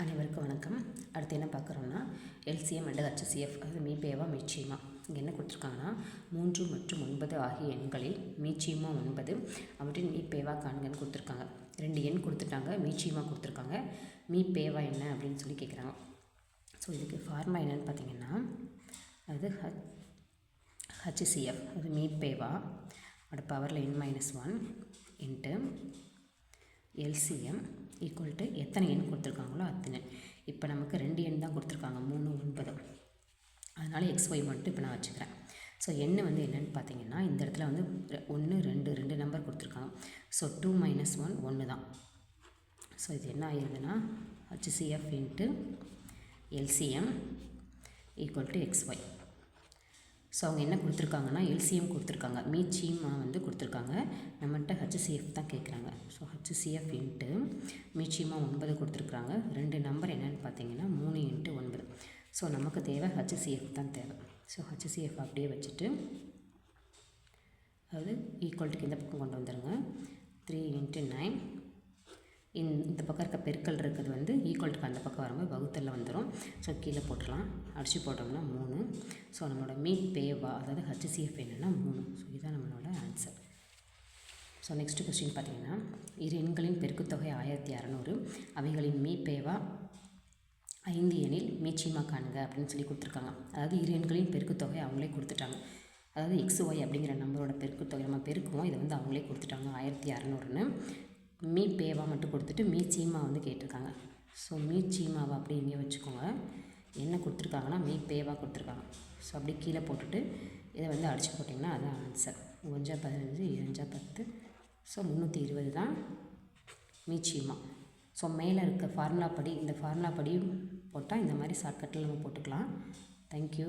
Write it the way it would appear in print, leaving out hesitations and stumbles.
அனைவருக்கும் வணக்கம். அடுத்து என்ன பார்க்குறோம்னா எல்சிஎம் அண்ட் ஹச்சிசிஎஃப், அது மீபேவா மீச்சியமா. இங்கே என்ன கொடுத்துருக்காங்கன்னா 3 மற்றும் 9 ஆகிய எண்களில் மீச்சியமா 9 அவற்றின் மீபேவா காண்கன்னு கொடுத்துருக்காங்க. 2 எண் கொடுத்துட்டாங்க, மீச்சியமா கொடுத்துருக்காங்க. மீபேவா என்ன அப்படின்னு சொல்லி கேட்குறாங்க. ஸோ இதுக்கு ஃபார்முலா என்னென்னு பார்த்தீங்கன்னா, அது ஹச்சிசிஎஃப், அது மீபேவா அதோட பவரில் n-1 into LCM equal to எத்தனை எண் கொடுத்துருக்காங்களோ அத்தனை. இப்போ நமக்கு 2 எண் தான் கொடுத்துருக்காங்க, 3, 9. அதனால் XY மட்டும் இப்போ நான் வச்சுக்கிறேன். ஸோ எண் வந்து என்னென்னு பார்த்தீங்கன்னா, இந்த இடத்துல வந்து 1, 2 நம்பர் கொடுத்துருக்காங்க. ஸோ 2 - 1 1 தான். ஸோ இது என்ன ஆயிடுதுன்னா HCF into LCM equal to XY. So அவங்க என்ன கொடுத்துருக்காங்கன்னா எல்சிஎம் கொடுத்துருக்காங்க, மீச்சியமா வந்து கொடுத்துருக்காங்க. நம்மகிட்ட HCF தான் கேட்குறாங்க. ஸோ HCF இன்ட்டு மீச்சியமா 9 கொடுத்துருக்குறாங்க. 2 நம்பர் என்னென்னு பார்த்தீங்கன்னா 3 × 9. ஸோ நமக்கு தேவை HCF தான் தேவை. ஸோ HCF அப்படியே வச்சுட்டு, அதாவது ஈக்குவல்ட்டுக்கு இந்த பக்கம் கொண்டு வந்துடுங்க. 3 × 9 இந்த பக்கம் இருக்க பெருக்கல் இருக்கிறது வந்து ஈக்குவல்ட்டுக்கு அந்த பக்கம் வரும்போது வகுத்தலில் வந்துடும். ஸோ கீழே போட்டுடலாம். அடித்து போட்டோம்னா 3. ஸோ நம்மளோட மீபேவா அதாவது HCF என்னென்னா 3. ஸோ இதுதான் நம்மளோட ஆன்சர். ஸோ நெக்ஸ்ட்டு கொஸ்டின் பார்த்தீங்கன்னா, இரு எண்களின் பெருக்குத்தொகை 1600, அவைகளின் மீபேவா 5 எனில் மீச்சியமா காண்க அப்படின்னு சொல்லி கொடுத்துருக்காங்க. அதாவது இரு எண்களின் பெருக்குத்தொகை அவங்களே கொடுத்துட்டாங்க. அதாவது XY அப்படிங்கிற நம்பரோட பெருக்குத்தொகை நம்ம பெருக்குவோம், இதை வந்து அவங்களே கொடுத்துட்டாங்க 1600ன்னு. மீபேவா மட்டும் கொடுத்துட்டு மீச்சியமா வந்து கேட்டிருக்காங்க. ஸோ மீச்சியமாவை அப்படி இங்கே வச்சுக்கோங்க. என்ன கொடுத்துருக்காங்கன்னா மீபேவா கொடுத்துருக்காங்க. ஸோ அப்படியே கீழே போட்டுட்டு இதை வந்து அடித்து போட்டிங்கன்னா அதுதான் ஆன்சர். 5 15 7 10. ஸோ 320 தான் மீச்சியமா. ஸோ மேலே இருக்க ஃபார்முலா படி, இந்த ஃபார்முலா படி போட்டால் இந்த மாதிரி ஷார்ட்கட்டில் நம்ம போட்டுக்கலாம். தேங்க்யூ.